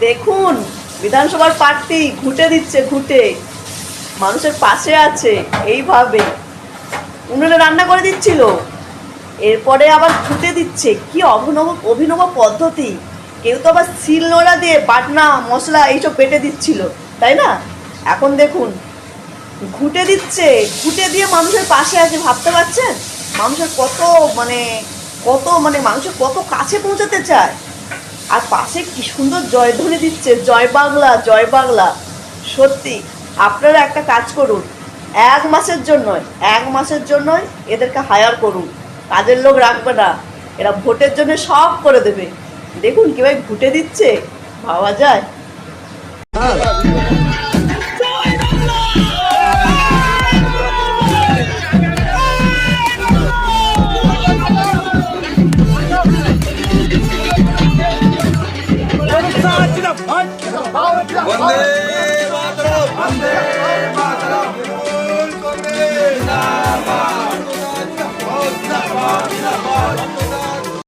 দেখুন বিধানসভার প্রার্থী ঘুঁটে দিচ্ছে, ঘুঁটে মানুষের পাশে আছে এইভাবে। উনুনে রান্না করে দিচ্ছিল, এরপরে আবার ঘুঁটে দিচ্ছে। কি অভিনব অভিনব পদ্ধতি! কেউ তো আবার শিলনোড়া দিয়ে বাটনা মশলা এইসব বেটে দিচ্ছিল, তাই না? এখন দেখুন ঘুঁটে দিচ্ছে, ঘুঁটে দিয়ে মানুষের পাশে আছে। ভাবতে পারছেন মানুষের কত মানুষের কত কাছে পৌঁছাতে চায়। আর পাশে কি সুন্দর জয়ধ্বনি দিচ্ছে, জয় বাংলা, জয় বাংলা। সত্যি আপনারা একটা কাজ করুন, 1 মাসের জন্যই এদেরকে হায়ার করুন। কাজের লোক রাখবে না, এরা ভোটের জন্য সব করে দেবে। দেখুন কিভাবে ঘুঁটে দিচ্ছে, ভাবা যায়? वंदे मातरम, वंदे मातरम।